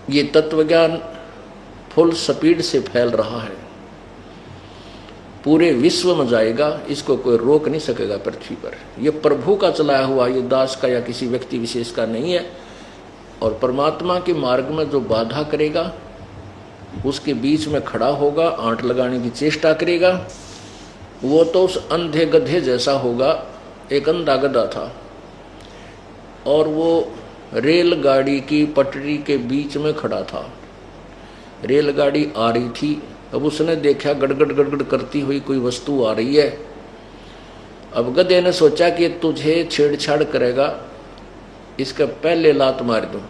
ये तत्वज्ञान full speed से फैल रहा है, पूरे विश्व में जाएगा, इसको कोई रोक नहीं सकेगा पृथ्वी पर। ये प्रभु का चलाया हुआ, ये दास का या किसी व्यक्ति विशेष का नहीं है। और परमात्मा के मार्ग में जो बाधा करेगा, उसके बीच में खड़ा होगा, आंट लगाने की चेष्टा करेगा, वो तो उस अंधे गधे जैसा होगा। एक अंधा गधा था और वो रेलगाड़ी की पटरी के बीच में खड़ा था। रेलगाड़ी आ रही थी, अब उसने देखा गड़गड़ गड़गड़ करती हुई कोई वस्तु आ रही है। अब गधे ने सोचा कि तुझे छेड़छाड़ करेगा, इसका पहले लात मार दूं।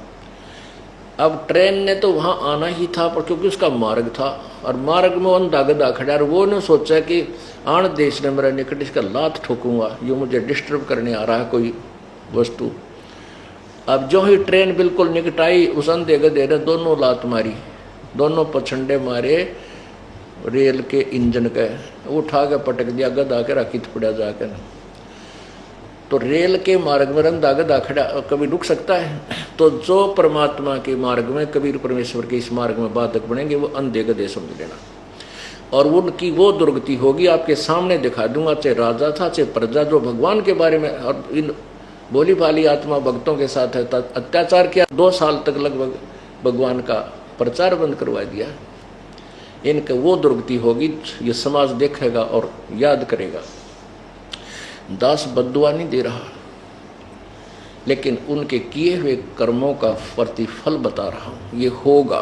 अब ट्रेन ने तो वहां आना ही था, पर क्योंकि उसका मार्ग था और मार्ग में अंधा गधा खड़ा, और वो ने सोचा कि आन देश ने मेरा निकट, इसका लात ठोकूंगा, ये मुझे डिस्टर्ब करने आ रहा है कोई वस्तु। अब जो ही ट्रेन बिल्कुल निकट आई, उस अंधे गधे ने दोनों लात मारी, दोनों पछंडे मारे रेल के इंजन के, उठा के पटक दिया, गधा के राखित पड़ा जाकर। तो रेल के मार्ग में अंधा गधा खड़ा कभी रुक सकता है? तो जो परमात्मा के मार्ग में, कबीर परमेश्वर के इस मार्ग में बाधक बनेंगे, वो अंधे गधे समझ लेना। और उनकी वो दुर्गति होगी, आपके सामने दिखा दूंगा, चाहे राजा था चाहे प्रजा, जो भगवान के बारे में और इन भोली भाली आत्मा भक्तों के साथ है अत्याचार किया, 2 साल तक लगभग भगवान का प्रचार बंद करवा दिया। इनके वो दुर्गति होगी, ये समाज देखेगा और याद करेगा। दास बद्दुआ नहीं दे रहा, लेकिन उनके किए हुए कर्मों का प्रतिफल बता रहा हूं, ये होगा।